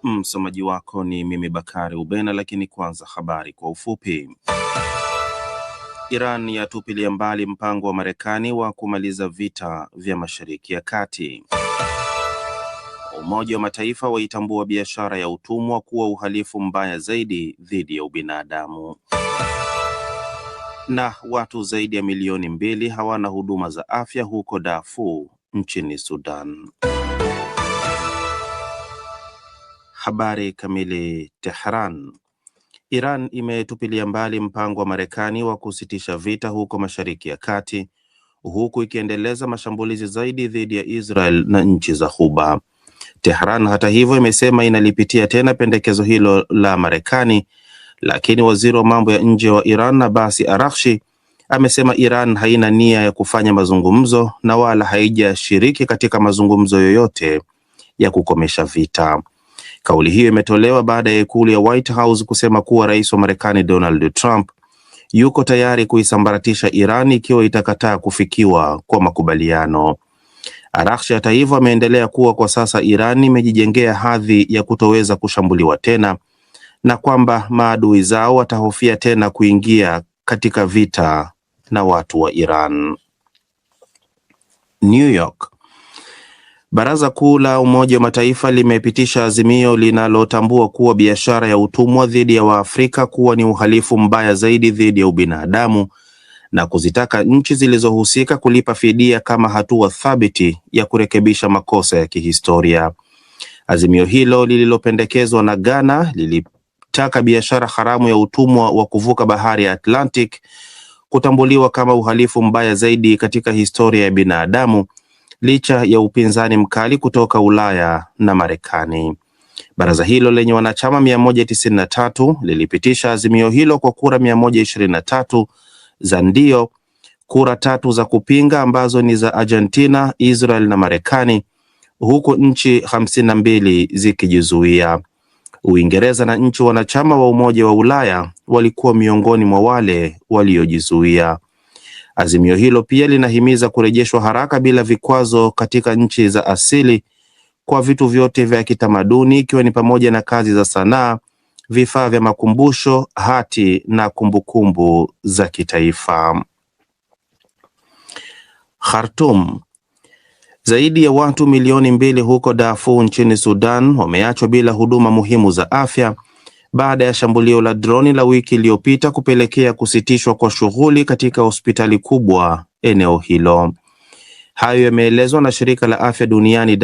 Msomaji wako ni mimi Bakari Ubena, lakini kwanza habari kwa ufupi. Iran yatupilia mbali mpango wa Marekani wa kumaliza vita vya Mashariki ya Kati. Umoja wa Mataifa waitambua biashara ya utumwa kuwa uhalifu mbaya zaidi dhidi ya ubinadamu. Na watu zaidi ya milioni 2 hawana huduma za afya huko Darfur nchini Sudan. Habari kamili. Tehran. Iran imetupilia mbali mpango wa Marekani wa kusitisha vita huko Mashariki ya Kati, huku ikiendeleza mashambulizi zaidi dhidi ya Israel na nchi za Ghuba. Tehran hata hivyo imesema inalipitia tena pendekezo hilo la Marekani, lakini waziri wa mambo ya nje wa Iran Abbas Araghchi amesema Iran haina nia ya kufanya mazungumzo na wala haijashiriki katika mazungumzo yoyote ya kukomesha vita. Kauli hiyo imetolewa baada ya ikulu ya White House kusema kuwa rais wa Marekani Donald Trump yuko tayari kuisambaratisha Iran ikiwa itakataa kufikiwa kwa makubaliano. Araghchi hata hivyo ameendelea kuwa kwa sasa Iran imejijengea hadhi ya kutoweza kushambuliwa tena na kwamba maadui zao watahofia tena kuingia katika vita na watu wa Iran. New York. Baraza Kuu la Umoja wa Mataifa limepitisha azimio linalotambua kuwa biashara ya utumwa dhidi ya Waafrika kuwa ni uhalifu mbaya zaidi dhidi ya ubinadamu na kuzitaka nchi zilizohusika kulipa fidia kama hatua thabiti ya kurekebisha makosa ya kihistoria. Azimio hilo lililopendekezwa na Ghana lilitaka biashara haramu ya utumwa wa kuvuka bahari ya Atlantic kutambuliwa kama uhalifu mbaya zaidi katika historia ya binadamu, licha ya upinzani mkali kutoka Ulaya na Marekani. Baraza hilo lenye wanachama 193 lilipitisha azimio hilo kwa kura 123 za ndio, kura 3 za kupinga ambazo ni za Argentina, Israel na Marekani, huku nchi 52 zikijizuia. Uingereza na nchi wanachama wa Umoja wa Ulaya walikuwa miongoni mwa wale waliojizuia. Azimio hilo pia linahimiza kurejeshwa haraka bila vikwazo katika nchi za asili kwa vitu vyote vya kitamaduni, ikiwa ni pamoja na kazi za sanaa, vifaa vya makumbusho, hati na kumbukumbu za kitaifa. Khartoum. Zaidi ya watu milioni 2 huko Darfur nchini Sudan wameachwa bila huduma muhimu za afya baada ya shambulio la droni la wiki iliyopita kupelekea kusitishwa kwa shughuli katika hospitali kubwa eneo hilo. Hayo yameelezwa na shirika la afya duniani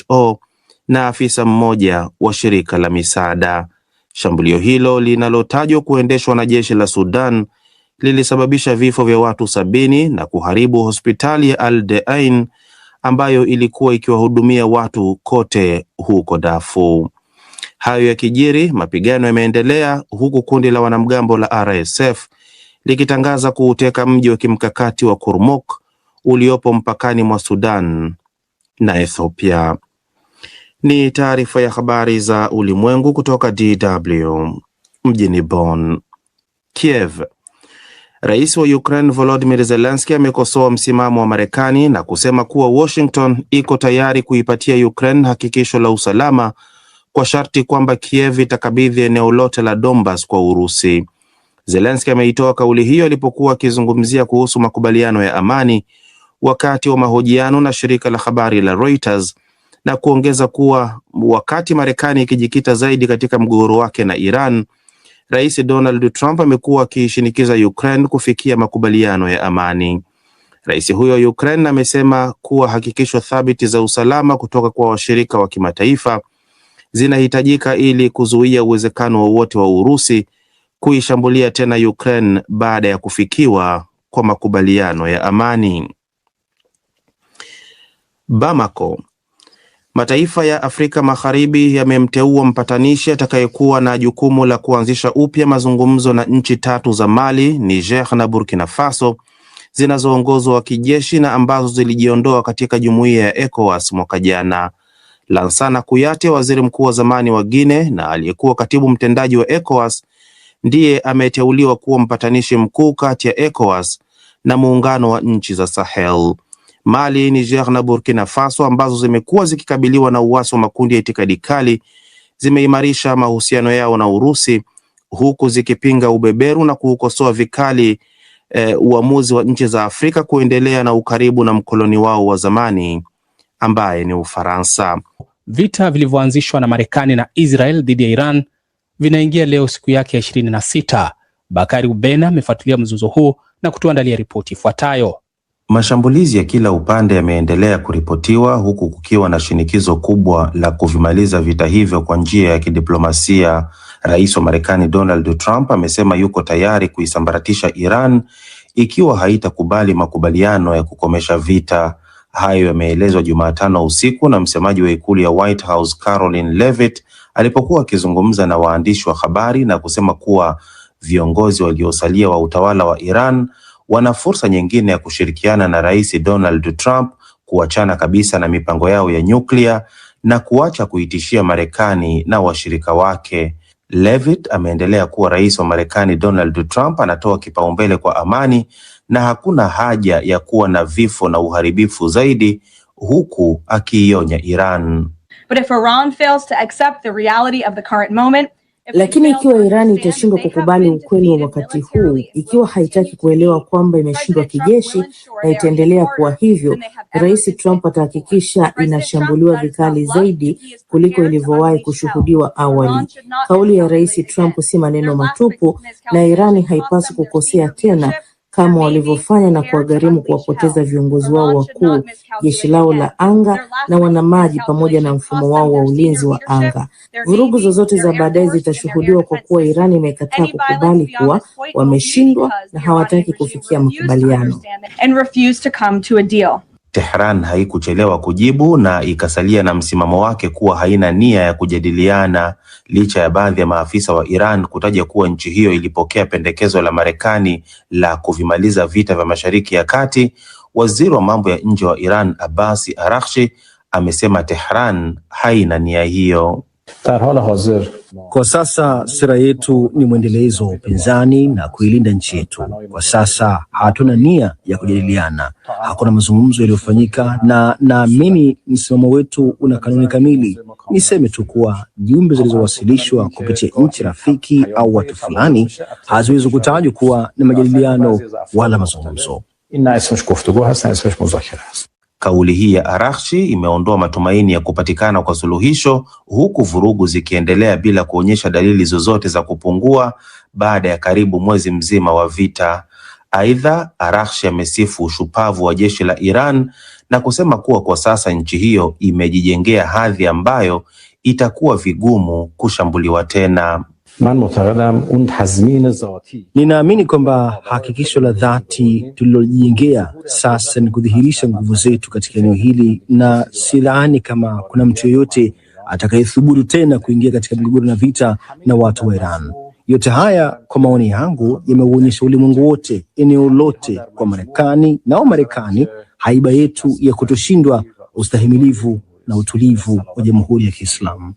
WHO na afisa mmoja wa shirika la misaada. Shambulio hilo linalotajwa kuendeshwa na jeshi la Sudan lilisababisha vifo vya watu 70 na kuharibu hospitali ya Al-Deain ambayo ilikuwa ikiwahudumia watu kote huko Darfur. Hayo yakijiri, mapigano yameendelea huku kundi la wanamgambo la RSF likitangaza kuuteka mji wa kimkakati wa Kurmuk uliopo mpakani mwa Sudan na Ethiopia. Ni taarifa ya habari za ulimwengu kutoka DW mjini Bonn. Kiev. Rais wa Ukraine Volodymyr Zelensky amekosoa msimamo wa Marekani na kusema kuwa Washington iko tayari kuipatia Ukraine hakikisho la usalama kwa sharti kwamba Kiev itakabidhi eneo lote la Donbas kwa Urusi. Zelensky ameitoa kauli hiyo alipokuwa akizungumzia kuhusu makubaliano ya amani wakati wa mahojiano na shirika la habari la Reuters, na kuongeza kuwa wakati Marekani ikijikita zaidi katika mgogoro wake na Iran, Rais Donald Trump amekuwa akishinikiza Ukraine kufikia makubaliano ya amani. Rais huyo wa Ukraine amesema kuwa hakikisho thabiti za usalama kutoka kwa washirika wa kimataifa zinahitajika ili kuzuia uwezekano wowote wa Urusi kuishambulia tena Ukraine baada ya kufikiwa kwa makubaliano ya amani. Bamako. Mataifa ya Afrika Magharibi yamemteua mpatanishi atakayekuwa na jukumu la kuanzisha upya mazungumzo na nchi 3 za Mali, Niger na Burkina Faso zinazoongozwa kijeshi na ambazo zilijiondoa katika jumuiya ya ECOWAS mwaka jana. Lansana Kuyate, waziri mkuu wa zamani wa Guinea na aliyekuwa katibu mtendaji wa ECOWAS, ndiye ameteuliwa kuwa mpatanishi mkuu kati ya ECOWAS na muungano wa nchi za Sahel. Mali, Niger na Burkina Faso ambazo zimekuwa zikikabiliwa na uasi wa makundi ya itikadi kali zimeimarisha mahusiano yao na Urusi, huku zikipinga ubeberu na kuukosoa vikali uamuzi wa nchi za Afrika kuendelea na ukaribu na mkoloni wao wa zamani ambaye ni Ufaransa. Vita vilivyoanzishwa na Marekani na Israel dhidi ya Iran vinaingia leo siku yake ya 26. Bakari Ubena amefuatilia mzozo huu na kutuandalia ripoti ifuatayo. Mashambulizi ya kila upande yameendelea kuripotiwa huku kukiwa na shinikizo kubwa la kuvimaliza vita hivyo kwa njia ya kidiplomasia. Rais wa Marekani Donald Trump amesema yuko tayari kuisambaratisha Iran ikiwa haitakubali makubaliano ya kukomesha vita. Hayo yameelezwa Jumatano usiku na msemaji wa ikulu ya White House Caroline Leavitt alipokuwa akizungumza na waandishi wa habari na kusema kuwa viongozi waliosalia wa utawala wa Iran wana fursa nyingine ya kushirikiana na Rais Donald Trump kuachana kabisa na mipango yao ya nyuklia na kuacha kuitishia Marekani na washirika wake. Leavitt ameendelea kuwa rais wa Marekani Donald Trump anatoa kipaumbele kwa amani na hakuna haja ya kuwa na vifo na uharibifu zaidi, huku akiionya Iran. But if Iran fails to accept the reality of the current moment, lakini ikiwa Iran itashindwa kukubali ukweli wa wakati huu, ikiwa haitaki kuelewa kwamba imeshindwa kijeshi na itaendelea kuwa hivyo, Rais Trump atahakikisha inashambuliwa vikali zaidi kuliko ilivyowahi kushuhudiwa awali. Kauli ya Rais Trump si maneno matupu, na Iran haipaswi kukosea tena kama walivyofanya na kuwagharimu kuwapoteza viongozi wao wakuu, jeshi lao la anga na wanamaji pamoja na mfumo wao wa ulinzi wa anga. Vurugu zozote za baadaye zitashuhudiwa kwa kuwa Iran imekataa kukubali kuwa wameshindwa na hawataki kufikia makubaliano. Tehran haikuchelewa kujibu na ikasalia na msimamo wake kuwa haina nia ya kujadiliana, licha ya baadhi ya maafisa wa Iran kutaja kuwa nchi hiyo ilipokea pendekezo la Marekani la kuvimaliza vita vya Mashariki ya Kati. Waziri wa mambo ya nje wa Iran Abbas Araghchi amesema Tehran haina nia hiyo. Kwa sasa sera yetu ni mwendelezo wa upinzani na kuilinda nchi yetu. Kwa sasa hatuna nia ya kujadiliana, hakuna mazungumzo yaliyofanyika na naamini msimamo wetu una kanuni kamili. Niseme tu kuwa jumbe zilizowasilishwa kupitia nchi rafiki au watu fulani haziwezi kutajwa kuwa ni majadiliano wala mazungumzo. Kauli hii ya Araghchi imeondoa matumaini ya kupatikana kwa suluhisho, huku vurugu zikiendelea bila kuonyesha dalili zozote za kupungua baada ya karibu mwezi mzima wa vita. Aidha, Araghchi amesifu ushupavu wa jeshi la Iran na kusema kuwa kwa sasa nchi hiyo imejijengea hadhi ambayo itakuwa vigumu kushambuliwa tena. Ninaamini kwamba hakikisho la dhati tulilojijengea sasa ni kudhihirisha nguvu zetu katika eneo hili, na silaani kama kuna mtu yeyote atakayethubutu tena kuingia katika migogoro na vita na watu wa Iran. Yote haya kwa maoni yangu yameuonyesha ulimwengu wote, eneo lote, kwa Marekani na Wamarekani haiba yetu ya kutoshindwa, ustahimilivu na utulivu wa Jamhuri ya Kiislamu.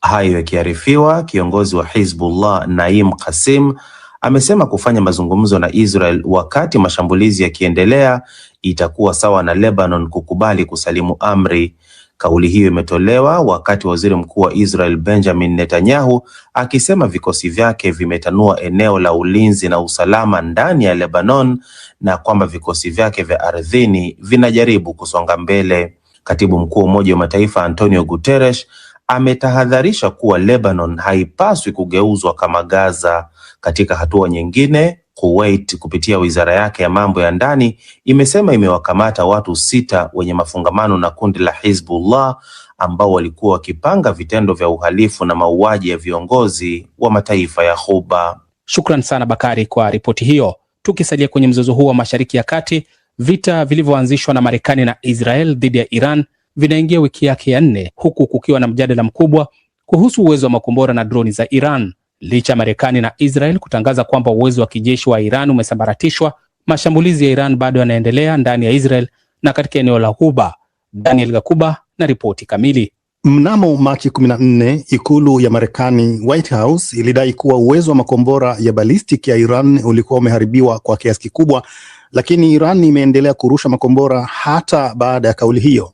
Hayo yakiarifiwa, kiongozi wa Hizbullah Naim Qasim amesema kufanya mazungumzo na Israel wakati mashambulizi yakiendelea itakuwa sawa na Lebanon kukubali kusalimu amri. Kauli hiyo imetolewa wakati waziri mkuu wa Israel Benjamin Netanyahu akisema vikosi vyake vimetanua eneo la ulinzi na usalama ndani ya Lebanon na kwamba vikosi vyake vya ardhini vinajaribu kusonga mbele. Katibu mkuu wa Umoja wa Mataifa Antonio Guterres ametahadharisha kuwa Lebanon haipaswi kugeuzwa kama Gaza. Katika hatua nyingine, Kuwait kupitia wizara yake ya mambo ya ndani imesema imewakamata watu 6 wenye mafungamano na kundi la Hizbullah ambao walikuwa wakipanga vitendo vya uhalifu na mauaji ya viongozi wa mataifa ya Ghuba. Shukran sana Bakari kwa ripoti hiyo. Tukisalia kwenye mzozo huu wa Mashariki ya Kati, vita vilivyoanzishwa na Marekani na Israel dhidi ya Iran vinaingia wiki yake ya 4, huku kukiwa na mjadala mkubwa kuhusu uwezo wa makombora na droni za Iran. Licha Marekani na Israel kutangaza kwamba uwezo wa kijeshi wa Iran umesambaratishwa, mashambulizi ya Iran bado yanaendelea ndani ya Israel na katika eneo la Ghuba. Daniel Gakuba na ripoti kamili. Mnamo Machi 14, ikulu ya Marekani White House ilidai kuwa uwezo wa makombora ya ballistic ya Iran ulikuwa umeharibiwa kwa kiasi kikubwa lakini Iran imeendelea kurusha makombora hata baada ya kauli hiyo.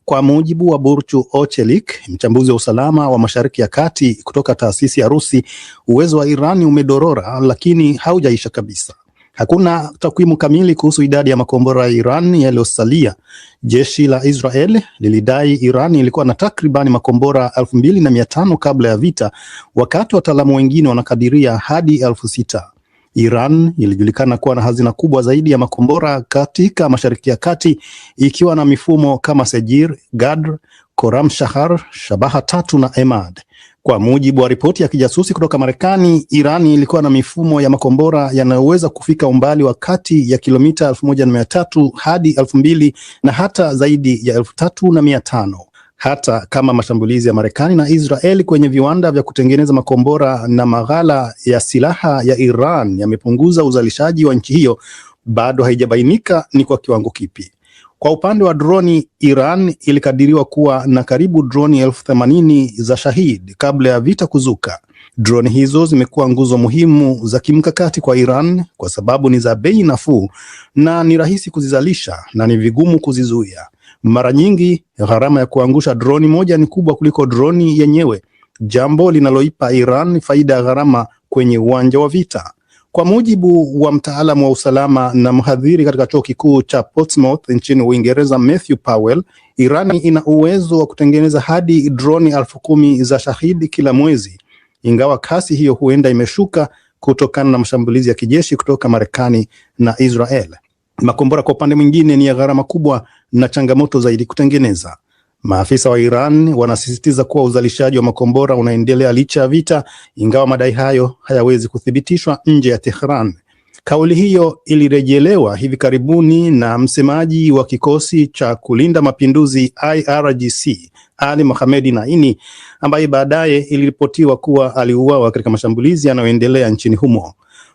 Kwa mujibu wa Burcu Ochelik, mchambuzi wa usalama wa Mashariki ya Kati kutoka taasisi ya Rusi, uwezo wa Iran umedorora lakini haujaisha kabisa. Hakuna takwimu kamili kuhusu idadi ya makombora ya Iran yaliyosalia. Jeshi la Israel lilidai Iran ilikuwa na takribani makombora 2500 kabla ya vita, wakati wataalamu wengine wanakadiria hadi 6000. Iran ilijulikana kuwa na hazina kubwa zaidi ya makombora katika Mashariki ya Kati, ikiwa na mifumo kama Sejir, Gadr, Koram Shahar, Shabaha 3 na Emad. Kwa mujibu wa ripoti ya kijasusi kutoka Marekani, Iran ilikuwa na mifumo ya makombora yanayoweza kufika umbali wa kati ya kilomita 1300 hadi 2000 na hata zaidi ya 3500. Hata kama mashambulizi ya Marekani na Israeli kwenye viwanda vya kutengeneza makombora na maghala ya silaha ya Iran yamepunguza uzalishaji wa nchi hiyo, bado haijabainika ni kwa kiwango kipi. Kwa upande wa droni, Iran ilikadiriwa kuwa na karibu droni 80,000 za Shahid kabla ya vita kuzuka. Droni hizo zimekuwa nguzo muhimu za kimkakati kwa Iran kwa sababu ni za bei nafuu na ni rahisi kuzizalisha na ni vigumu kuzizuia. Mara nyingi gharama ya kuangusha droni moja ni kubwa kuliko droni yenyewe, jambo linaloipa Iran faida ya gharama kwenye uwanja wa vita. Kwa mujibu wa mtaalamu wa usalama na mhadhiri katika chuo kikuu cha Portsmouth nchini Uingereza, Matthew Powell, Iran ina uwezo wa kutengeneza hadi droni 10,000 za Shahid kila mwezi, ingawa kasi hiyo huenda imeshuka kutokana na mashambulizi ya kijeshi kutoka Marekani na Israel. Makombora kwa upande mwingine ni ya gharama kubwa na changamoto zaidi kutengeneza. Maafisa wa Iran wanasisitiza kuwa uzalishaji wa makombora unaendelea licha ya vita, ingawa madai hayo hayawezi kuthibitishwa nje ya Tehran. Kauli hiyo ilirejelewa hivi karibuni na msemaji wa kikosi cha kulinda mapinduzi IRGC, Ali Mohammedi Naini, ambaye baadaye iliripotiwa kuwa aliuawa katika mashambulizi yanayoendelea nchini humo.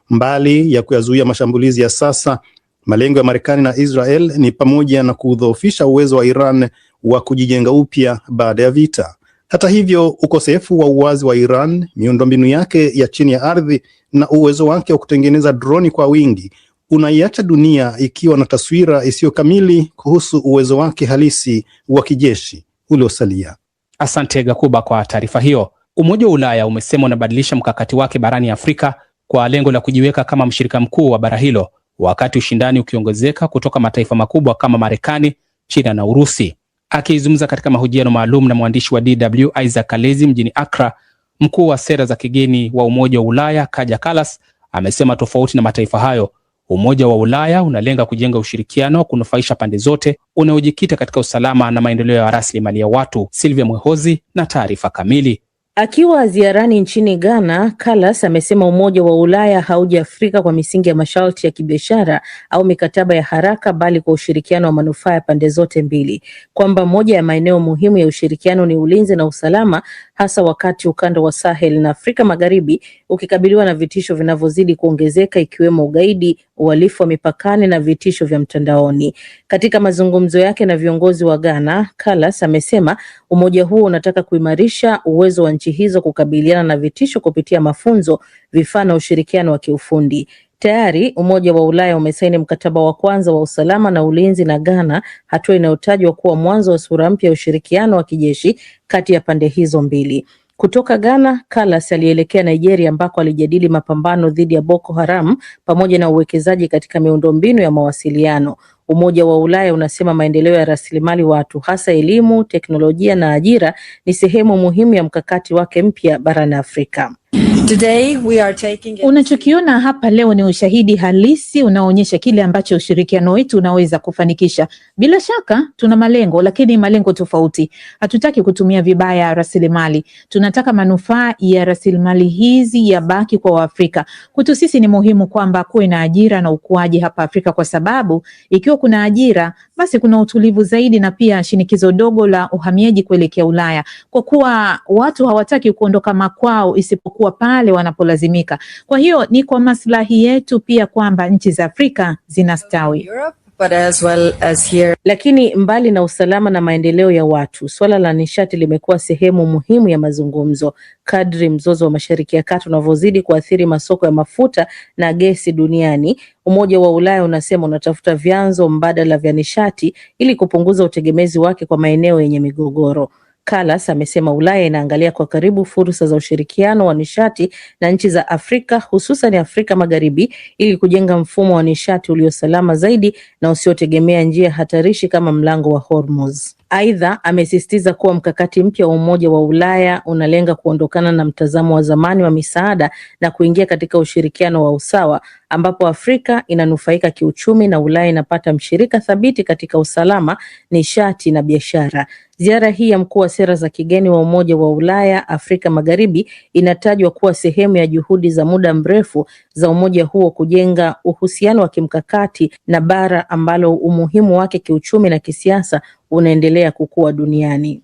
Mbali ya kuyazuia mashambulizi ya sasa, malengo ya Marekani na Israel ni pamoja na kudhoofisha uwezo wa Iran wa kujijenga upya baada ya vita. Hata hivyo, ukosefu wa uwazi wa Iran, miundombinu yake ya chini ya ardhi na uwezo wake wa kutengeneza droni kwa wingi unaiacha dunia ikiwa na taswira isiyo kamili kuhusu uwezo wake halisi wa kijeshi uliosalia. Asante Gakuba kwa taarifa hiyo. Umoja wa Ulaya umesema unabadilisha mkakati wake barani Afrika kwa lengo la kujiweka kama mshirika mkuu wa bara hilo, wakati ushindani ukiongezeka kutoka mataifa makubwa kama Marekani, China na Urusi. Akizungumza katika mahojiano maalum na mwandishi wa DW Isaac Kalezi mjini Accra, mkuu wa sera za kigeni wa Umoja wa Ulaya Kaja Kallas amesema tofauti na mataifa hayo, Umoja wa Ulaya unalenga kujenga ushirikiano kunufaisha pande zote unaojikita katika usalama na maendeleo ya rasilimali ya watu. Silvia Mwehozi na taarifa kamili. Akiwa ziarani nchini Ghana, Kallas amesema Umoja wa Ulaya hauja Afrika kwa misingi ya masharti ya kibiashara au mikataba ya haraka, bali kwa ushirikiano wa manufaa ya pande zote mbili, kwamba moja ya maeneo muhimu ya ushirikiano ni ulinzi na usalama, hasa wakati ukanda wa Sahel na Afrika Magharibi ukikabiliwa na vitisho vinavyozidi kuongezeka, ikiwemo ugaidi, uhalifu wa mipakani na vitisho vya mtandaoni. Katika mazungumzo yake na viongozi wa Ghana, Kallas amesema umoja huo unataka kuimarisha uwezo wa nchi hizo kukabiliana na vitisho kupitia mafunzo, vifaa na ushirikiano wa kiufundi. Tayari Umoja wa Ulaya umesaini mkataba wa kwanza wa usalama na ulinzi na Ghana, hatua inayotajwa kuwa mwanzo wa sura mpya ya ushirikiano wa kijeshi kati ya pande hizo mbili. Kutoka Ghana, Kallas alielekea Nigeria ambako alijadili mapambano dhidi ya Boko Haram pamoja na uwekezaji katika miundombinu ya mawasiliano. Umoja wa Ulaya unasema maendeleo ya rasilimali watu, hasa elimu, teknolojia na ajira, ni sehemu muhimu ya mkakati wake mpya barani Afrika. Unachokiona hapa leo ni ushahidi halisi unaoonyesha kile ambacho ushirikiano wetu unaweza kufanikisha. Bila shaka tuna malengo, lakini malengo tofauti. Hatutaki kutumia vibaya rasilimali. Tunataka manufaa ya rasilimali hizi yabaki kwa Waafrika. Kwetu sisi ni muhimu kwamba kuwe na ajira na ukuaji hapa Afrika, kwa sababu ikiwa kuna ajira, basi kuna utulivu zaidi na pia shinikizo dogo la uhamiaji kuelekea Ulaya, kwa kuwa watu hawataki kuondoka makwao isipokuwa pale wanapolazimika. Kwa hiyo ni kwa maslahi yetu pia kwamba nchi za Afrika zinastawi. But as well as here. Lakini mbali na usalama na maendeleo ya watu, suala la nishati limekuwa sehemu muhimu ya mazungumzo. Kadri mzozo wa Mashariki ya Kati unavyozidi kuathiri masoko ya mafuta na gesi duniani, Umoja wa Ulaya unasema unatafuta vyanzo mbadala vya nishati ili kupunguza utegemezi wake kwa maeneo yenye migogoro. Kallas amesema Ulaya inaangalia kwa karibu fursa za ushirikiano wa nishati na nchi za Afrika, hususan Afrika Magharibi, ili kujenga mfumo wa nishati uliosalama zaidi na usiotegemea njia hatarishi kama mlango wa Hormuz. Aidha, amesisitiza kuwa mkakati mpya wa Umoja wa Ulaya unalenga kuondokana na mtazamo wa zamani wa misaada na kuingia katika ushirikiano wa usawa, ambapo Afrika inanufaika kiuchumi na Ulaya inapata mshirika thabiti katika usalama, nishati na biashara. Ziara hii ya mkuu wa sera za kigeni wa Umoja wa Ulaya Afrika Magharibi inatajwa kuwa sehemu ya juhudi za muda mrefu za umoja huo kujenga uhusiano wa kimkakati na bara ambalo umuhimu wake kiuchumi na kisiasa unaendelea kukua duniani.